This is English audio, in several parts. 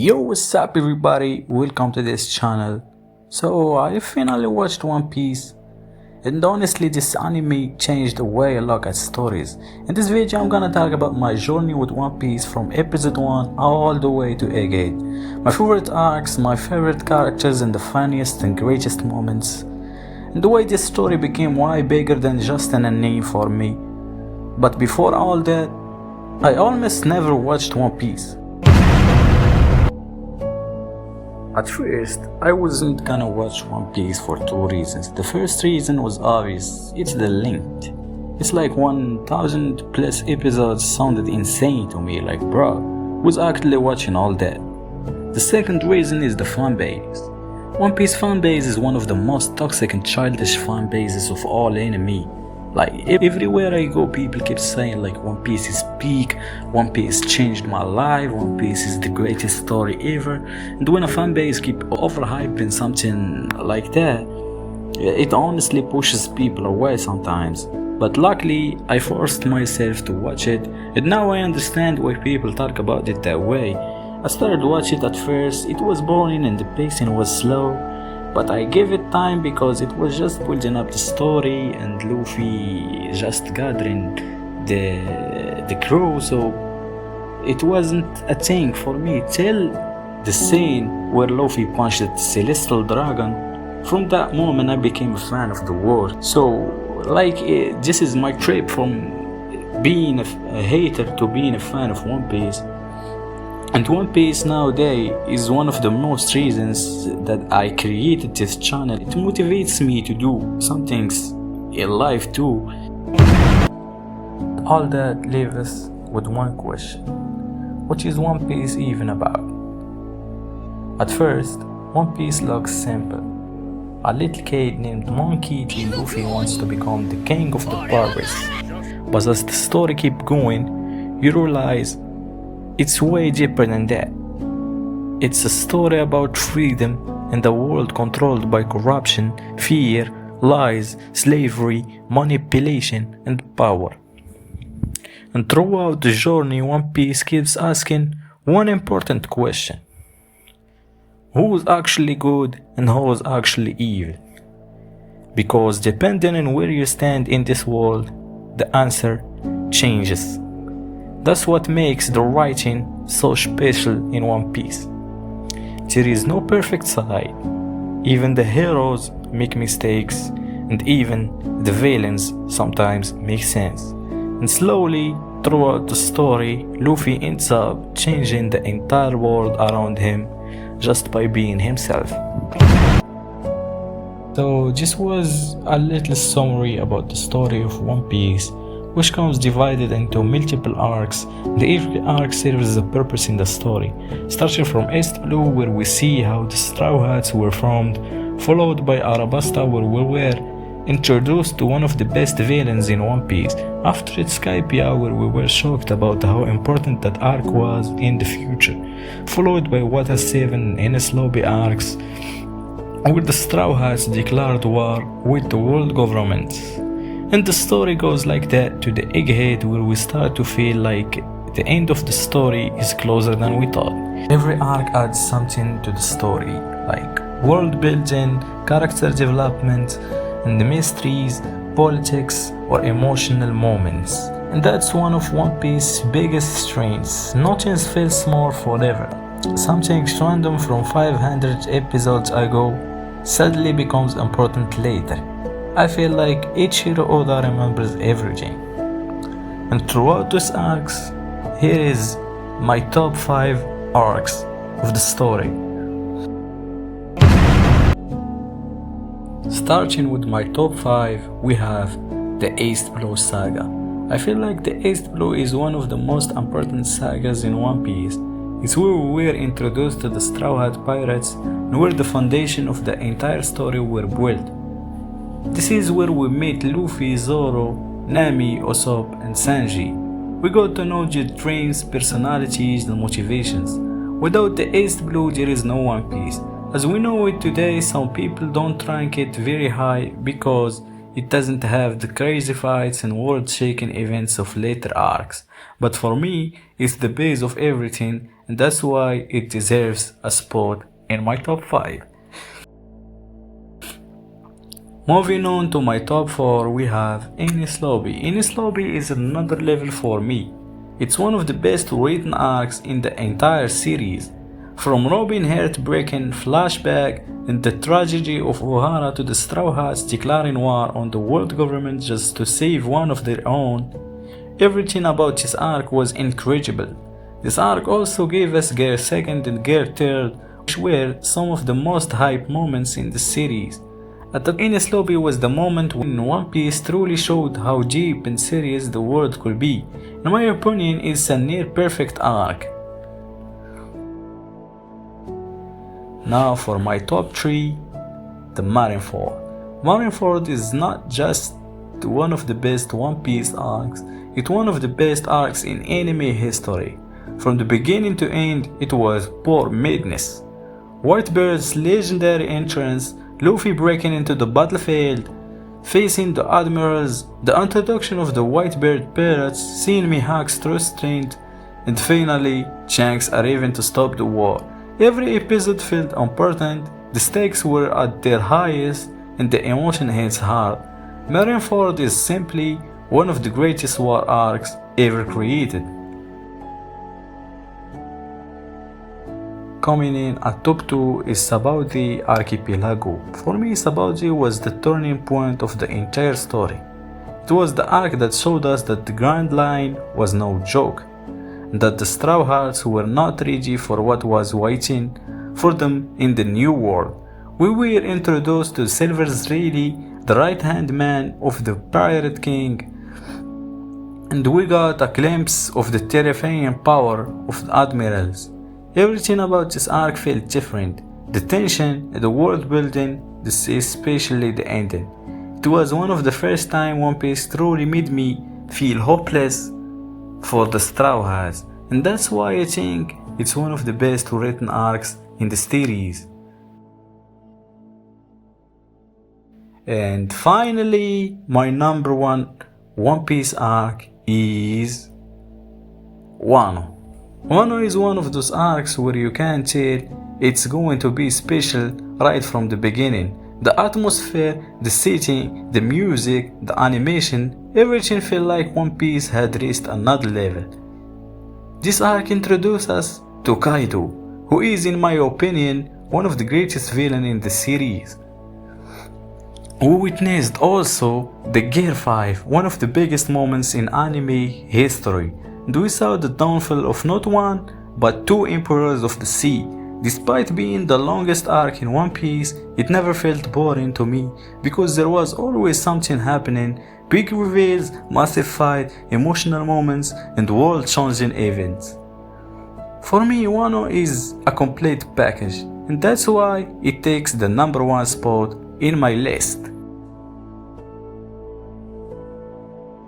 Yo, what's up everybody? Welcome to this channel. So I finally watched One Piece, and honestly this anime changed the way I look at stories. In this video I'm gonna talk about my journey with One Piece from episode 1 all the way to Egghead. My favorite arcs, my favorite characters, and the funniest and greatest moments. And the way this story became way bigger than just an anime for me. But before all that, I almost never watched One Piece. At first, I wasn't gonna watch One Piece for two reasons. The first reason was obvious, it's the length. It's like 1000 plus episodes sounded insane to me, like bro, who's actually watching all that? The second reason is the fanbase. One Piece fanbase is one of the most toxic and childish fanbases of all anime. Like everywhere I go, people keep saying like One Piece is peak, One Piece changed my life, One Piece is the greatest story ever. And when a fanbase keep overhyping something like that, it honestly pushes people away sometimes. But luckily, I forced myself to watch it, and now I understand why people talk about it that way. I started watching it at first, it was boring and the pacing was slow. But I gave it time because it was just building up the story and Luffy just gathering the crew, so it wasn't a thing for me till the scene where Luffy punched the Celestial Dragon. From that moment I became a fan of the world. So this is my trip from being a hater to being a fan of One Piece. And One Piece nowadays is one of the most reasons that I created this channel. It motivates me to do some things in life too. All that leaves us with one question. What is One Piece even about? At first, One Piece looks simple. A little kid named Monkey D. Luffy wants to become the king of the pirates. But as the story keeps going, you realize it's way deeper than that. It's a story about freedom in a world controlled by corruption, fear, lies, slavery, manipulation, and power. And throughout the journey, One Piece keeps asking one important question. Who's actually good and who's actually evil? Because depending on where you stand in this world, the answer changes. That's what makes the writing so special in One Piece. There is no perfect side. Even the heroes make mistakes, and even the villains sometimes make sense. And slowly, throughout the story, Luffy ends up changing the entire world around him just by being himself. So this was a little summary about the story of One Piece, which comes divided into multiple arcs, and every arc serves a purpose in the story, starting from East Blue where we see how the Straw Hats were formed, followed by Arabasta where we were introduced to one of the best villains in One Piece. After it Skypiea where we were shocked about how important that arc was in the future, followed by Wata 7 and Enies Lobby arcs, where the Straw Hats declared war with the world government. And the story goes like that to the Egghead where we start to feel like the end of the story is closer than we thought. Every arc adds something to the story, like world building, character development, and the mysteries, politics, or emotional moments. And that's one of One Piece's biggest strengths. Nothing feels more forever. Something random from 500 episodes ago suddenly becomes important later. I feel like Ichiro Oda remembers everything. And throughout these arcs, here is my top 5 arcs of the story. Starting with my top 5, we have the East Blue Saga. I feel like the East Blue is one of the most important sagas in One Piece. It's where we were introduced to the Straw Hat Pirates and where the foundation of the entire story were built. This is where we meet Luffy, Zoro, Nami, Usopp, and Sanji. We got to know their dreams, personalities, and motivations. Without the East Blue, there is no One Piece. As we know it today, some people don't rank it very high because It doesn't have the crazy fights and world-shaking events of later arcs, but for me, it's the base of everything, and that's why it deserves a spot in my top 5. Moving on to my top 4, we have Enies Lobby. Enies Lobby is another level for me. It's one of the best written arcs in the entire series. From Robin heartbreaking flashback and the tragedy of O'Hara to the Straw Hats declaring war on the world government just to save one of their own, everything about this arc was incredible. This arc also gave us Gear 2nd and Gear 3rd, which were some of the most hype moments in the series. At the Enies Lobby was the moment when One Piece truly showed how deep and serious the world could be. In my opinion, it's a near perfect arc. Now for my top 3, the Marineford. Marineford is not just one of the best One Piece arcs, it's one of the best arcs in anime history. From the beginning to end, it was pure madness. Whitebeard's legendary entrance, Luffy breaking into the battlefield, facing the admirals, the introduction of the Whitebeard pirates, seeing Mihawk's true strength, and finally Shanks arriving to stop the war. Every episode felt important, the stakes were at their highest, and the emotion hits hard. Marineford is simply one of the greatest war arcs ever created. Coming in at top 2 is Sabaody Archipelago. For me, Sabaody was the turning point of the entire story. It was the arc that showed us that the Grand Line was no joke, and that the Straw Hats were not ready for what was waiting for them in the new world. We were introduced to Silver's Rayleigh, the right-hand man of the Pirate King, and we got a glimpse of the terrifying power of the admirals. Everything about this arc felt different. The tension, the world building, especially the ending. It was one of the first time One Piece truly made me feel hopeless for the Straw Hats, and that's why I think it's one of the best written arcs in the series. And finally, my number 1 One Piece arc is Wano. Wano is one of those arcs where you can tell it's going to be special right from the beginning. The atmosphere, the setting, the music, the animation, everything felt like One Piece had reached another level. This arc introduced us to Kaido, who is in my opinion one of the greatest villains in the series. We witnessed also the Gear 5, one of the biggest moments in anime history, and we saw the downfall of not one, but 2 Emperors of the Sea. Despite being the longest arc in One Piece, it never felt boring to me, because there was always something happening, big reveals, massive fight, emotional moments, and world-changing events. For me, Wano is a complete package, and that's why it takes the number 1 spot in my list.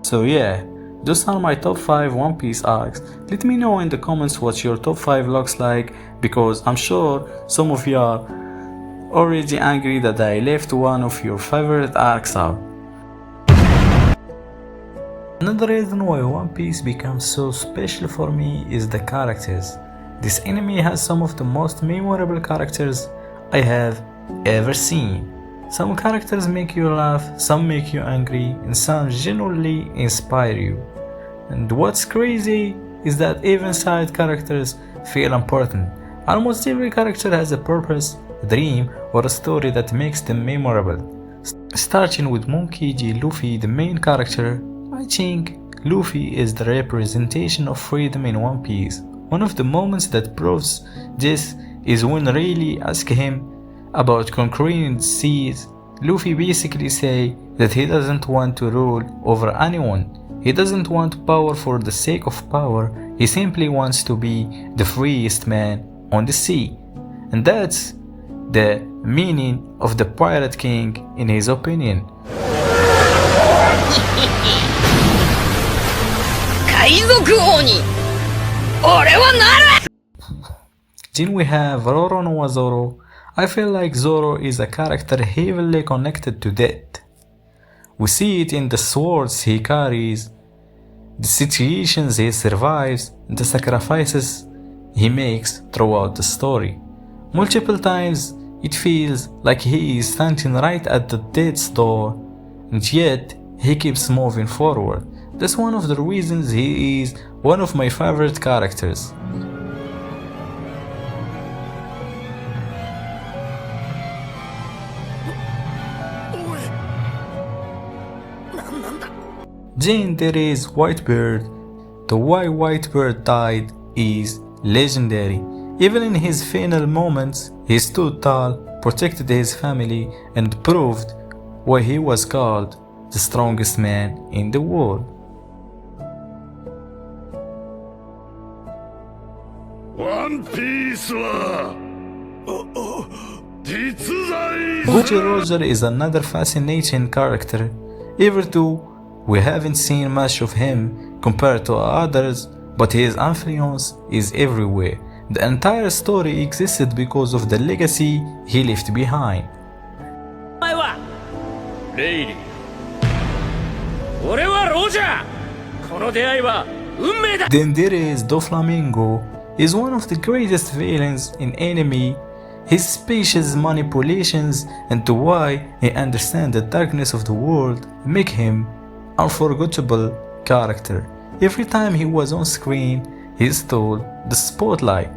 So yeah, those are my top 5 One Piece arcs. Let me know in the comments what your top 5 looks like, because I'm sure some of you are already angry that I left one of your favorite arcs out. Another reason why One Piece becomes so special for me is the characters. This anime has some of the most memorable characters I have ever seen. Some characters make you laugh, some make you angry, and some genuinely inspire you. And what's crazy is that even side characters feel important. Almost every character has a purpose, a dream, or a story that makes them memorable. Starting with Monkey D. Luffy, the main character, I think Luffy is the representation of freedom in One Piece. One of the moments that proves this is when Rayleigh asks him about conquering the seas. Luffy basically say that he doesn't want to rule over anyone. He doesn't want power for the sake of power, he simply wants to be the freest man on the sea. And that's the meaning of the Pirate King in his opinion. Then we have Roronoa Zoro. I feel like Zoro is a character heavily connected to death. We see it in the swords he carries, the situations he survives, and the sacrifices he makes throughout the story. Multiple times it feels like he is standing right at the death's door, and yet he keeps moving forward. That's one of the reasons he is one of my favorite characters. Then there is Whitebird. The why Whitebird died is legendary. Even in his final moments, he stood tall, protected his family, and proved why he was called the strongest man in the world. One Piece Goji Roger is another fascinating character. Even though we haven't seen much of him compared to others, but his influence is everywhere. The entire story existed because of the legacy he left behind. Lady. 俺はロジャー。この出会いは運命だ。 Then there is Doflamingo. He's one of the greatest villains in anime. His specious manipulations and the why he understands the darkness of the world make him unforgettable character. Every time he was on screen, he stole the spotlight.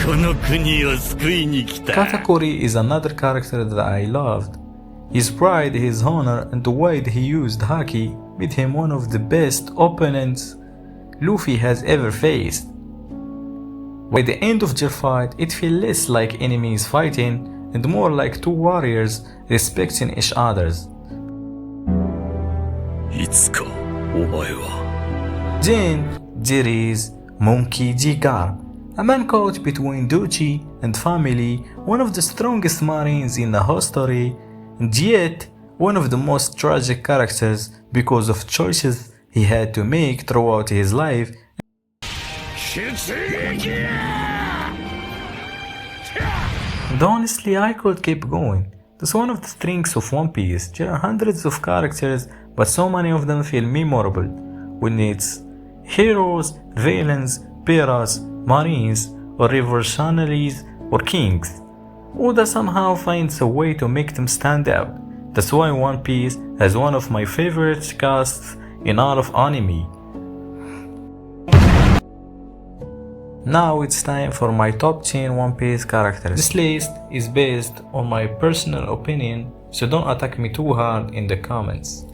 この国を救いに来た。 Katakuri is another character that I loved. His pride, his honor, and the way that he used haki made him one of the best opponents Luffy has ever faced. By the end of their fight, it felt less like enemies fighting and more like two warriors respecting each other. いつかお前は。 Then there is Monkey D. Garp, a man caught between duty and family, one of the strongest marines in the history, and yet one of the most tragic characters because of choices he had to make throughout his life. 出撃や。 And honestly, I could keep going. That's one of the strengths of One Piece. There are hundreds of characters, but so many of them feel memorable. When it's heroes, villains, pirates, marines, or revolutionaries, or kings, Oda somehow finds a way to make them stand out. That's why One Piece has one of my favorite casts in all of anime. Now it's time for my top 10 One Piece characters. This list is based on my personal opinion, so don't attack me too hard in the comments.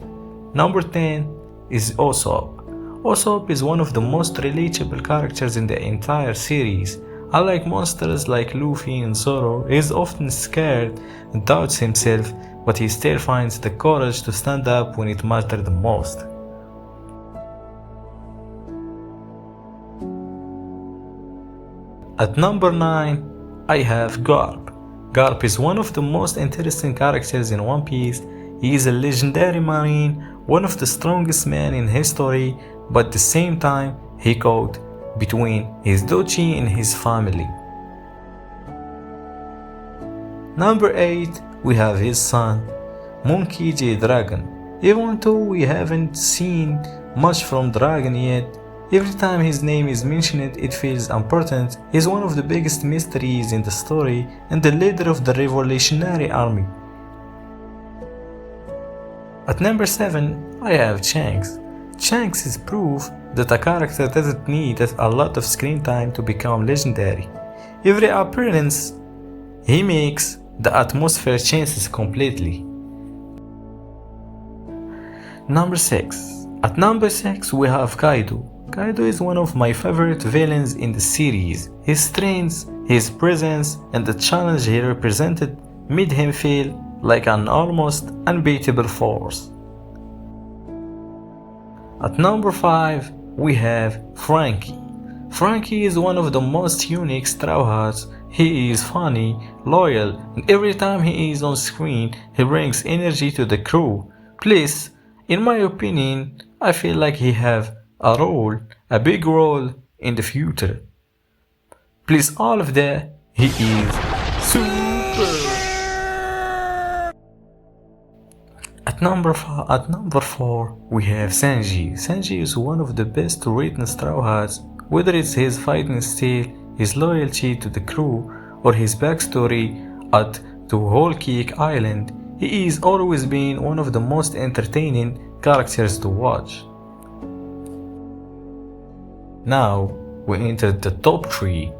Number 10 is Usopp. Usopp is one of the most relatable characters in the entire series. Unlike monsters like Luffy and Zoro, he is often scared and doubts himself, but he still finds the courage to stand up when it matters the most. At number 9, I have Garp. Garp is one of the most interesting characters in One Piece. He is a legendary marine, one of the strongest men in history, but at the same time, he caught between his duty and his family. Number 8, we have his son, Monkey D. Dragon. Even though we haven't seen much from Dragon yet, every time his name is mentioned it feels important. He's one of the biggest mysteries in the story and the leader of the revolutionary army. At number 7, I have Shanks. Shanks is proof that a character doesn't need a lot of screen time to become legendary. Every appearance he makes, the atmosphere changes completely. Number 6. At number 6 we have Kaido. Kaido is one of my favorite villains in the series. His strength, his presence, and the challenge he represented made him feel like an almost unbeatable force. At number 5, we have Franky. Franky is one of the most unique Straw Hats. He is funny, loyal, and every time he is on screen, he brings energy to the crew. Plus, in my opinion, I feel like he have a big role in the future. Please, all of that, he is super. At number 4, we have Sanji. Sanji is one of the best written Straw Hats, whether it's his fighting style, his loyalty to the crew, or his backstory at the Whole Cake Island. He is always been one of the most entertaining characters to watch. Now we entered the top 3.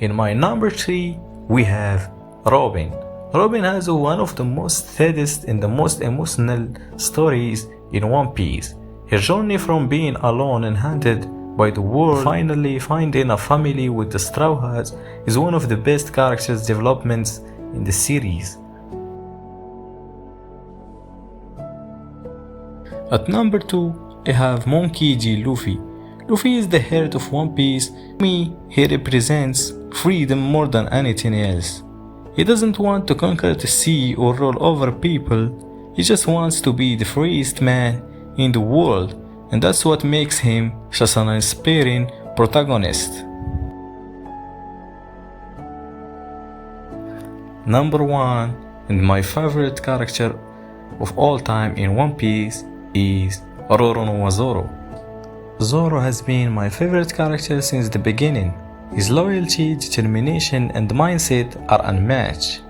In my number 3, we have Robin. Robin has one of the most saddest and the most emotional stories in One Piece. Her journey from being alone and hunted by the world, finally finding a family with the Straw Hats, is one of the best character developments in the series. At number 2, I have Monkey D. Luffy. Luffy is the heart of One Piece. To me, he represents freedom more than anything else. He doesn't want to conquer the sea or roll over people. He just wants to be the freest man in the world, and that's what makes him such an inspiring protagonist. Number 1, and my favorite character of all time in One Piece, is Roronoa Zoro. Zoro has been my favorite character since the beginning. His loyalty, determination, and mindset are unmatched.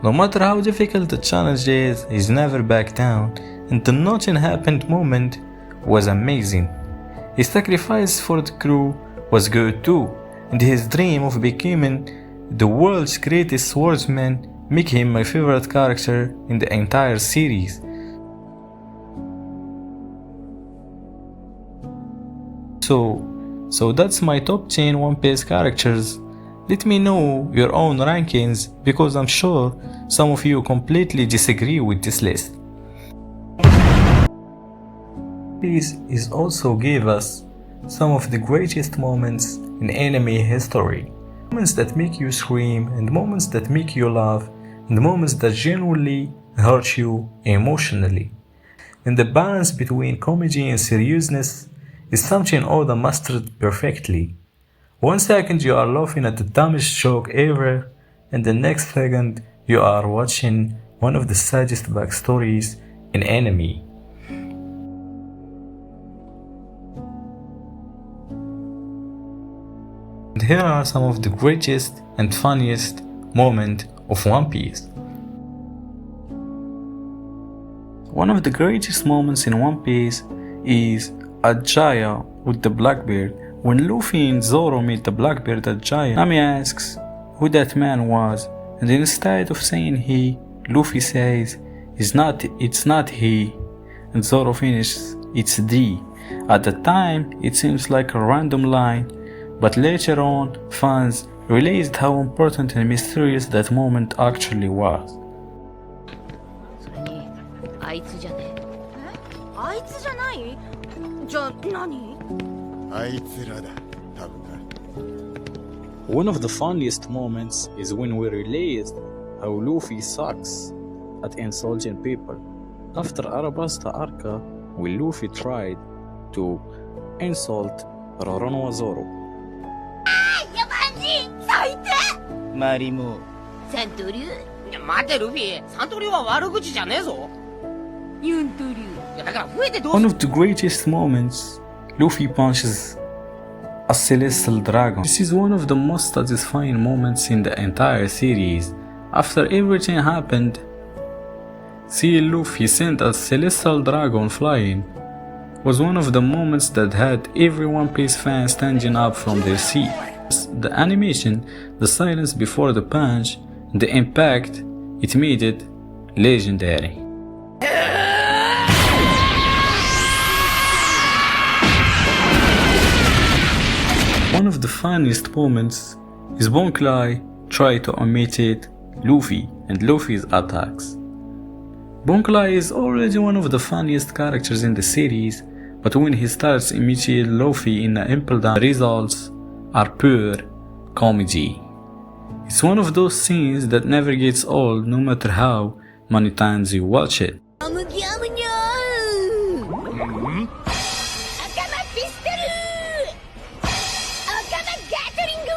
No matter how difficult the challenge is, he's never backed down, and the nothing happened moment was amazing. His sacrifice for the crew was good too, and his dream of becoming the world's greatest swordsman make him my favorite character in the entire series. So that's my top 10 One Piece characters. Let me know your own rankings, because I'm sure some of you completely disagree with this list. Piece is also gave us some of the greatest moments in anime history. Moments that make you scream, and moments that make you laugh, and moments that genuinely hurt you emotionally. And the balance between comedy and seriousness is something Oda mastered perfectly. 1 second you are laughing at the dumbest joke ever, and the next second you are watching one of the saddest backstories in anime. And here are some of the greatest and funniest moments of One Piece. One of the greatest moments in One Piece is at Jaya with the Blackbeard. When Luffy and Zoro meet the Blackbeard at Jaya, Nami asks who that man was, and instead of saying he, Luffy says it's not he, and Zoro finishes it's D. At the time it seems like a random line, but later on fans realized how important and mysterious that moment actually was. あいつじゃねえ。あいつじゃない？じゃあ何？あいつらだ、多分な。One of the funniest moments is when we realized how Luffy sucks at insulting people. After Arabasta Arca, when Luffy tried to insult Roronoa Zoro. 野蛮人最低！マリモ三刀流？いや待てルフィ、三刀流は悪口じゃねえぞ。四刀流？いやだから増えてどう One す of the greatest moments, Luffy punches a celestial dragon. This is one of the most satisfying moments in the entire series. After everything happened, seeing Luffy send a celestial dragon flying was one of the moments that had every One Piece fan standing up from their seat. The animation, the silence before the punch, the impact, it made it legendary. One of the funniest moments is Bon Clay try to imitate Luffy and Luffy's attacks. Bon Clay is already one of the funniest characters in the series, but when he starts imitating Luffy in the Impel Down, the results are pure comedy. It's one of those scenes that never gets old no matter how many times you watch it. あむぎあむにゃー。赤間ピストル。赤間ガトリング。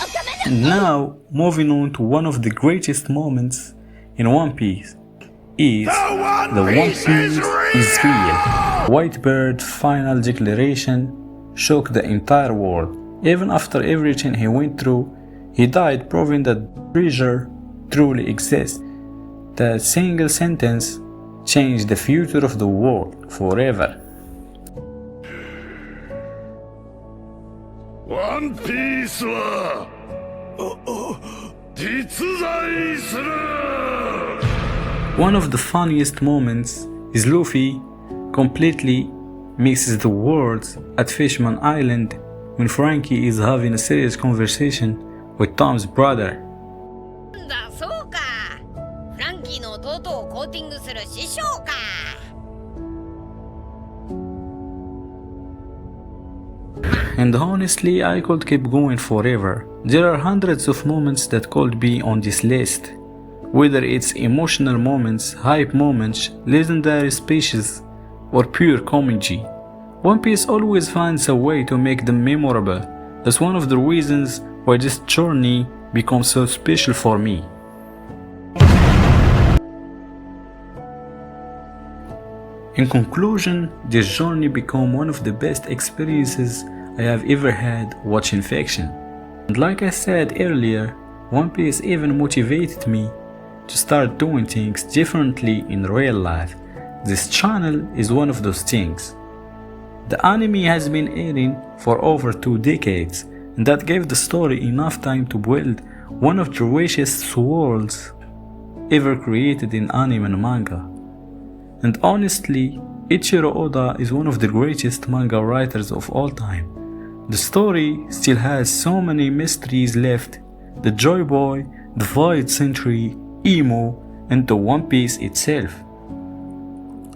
赤間の。 And now, moving on to one of the greatest moments in One Piece. is the One Piece is real. Whitebeard's final declaration shocked the entire world. Even after everything he went through, he died proving that treasure truly exists. That single sentence changed the future of the world forever. ワンピースは実在する One of the funniest moments is Luffy completely mixes the words at Fishman Island when Frankie is having a serious conversation with Tom's brother. だそうか。フランキーの弟をコーティングする師匠か。And honestly, I could keep going forever. There are hundreds of moments that could be on this list. Whether it's emotional moments, hype moments, legendary speeches, or pure comedy, One Piece always finds a way to make them memorable. That's one of the reasons why this journey becomes so special for me. In conclusion, this journey became one of the best experiences I have ever had watching fiction. And like I said earlier, One Piece even motivated me to start doing things differently in real life. This channel is one of those things. The anime has been airing for over 2 decades, and that gave the story enough time to build one of the richest worlds ever created in anime and manga. And honestly, Ichiro Oda is one of the greatest manga writers of all time. The story still has so many mysteries left: the Joy Boy, the Void Century, Emo, and the One Piece itself.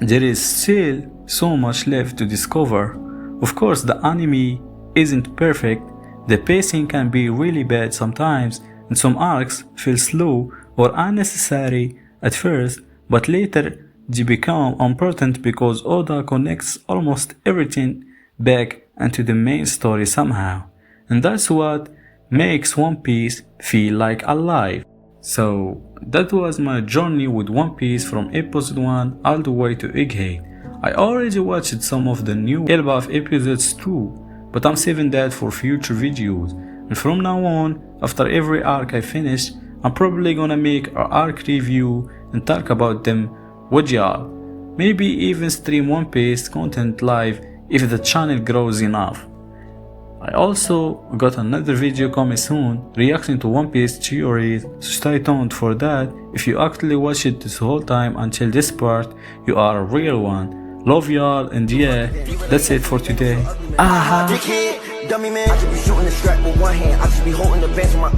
There is still so much left to discover. Of course, the anime isn't perfect, the pacing can be really bad sometimes, and some arcs feel slow or unnecessary at first, but later they become important because Oda connects almost everything back into the main story somehow, and that's what makes One Piece feel like alive. So that was my journey with One Piece from episode 1 all the way to Egghead. I already watched some of the new Elbaf episodes too, but I'm saving that for future videos, and from now on, after every arc I finish, I'm probably gonna make an arc review and talk about them with y'all. Maybe even stream One Piece content live if the channel grows enough. I also got another video coming soon reacting to One Piece theories, so stay tuned for that. If you actually watched it this whole time until this part, you are a real one. Love y'all, and yeah, that's it for today. Dickhead, dummy man. I should be shooting the strap with one hand. I should be holding the bench with my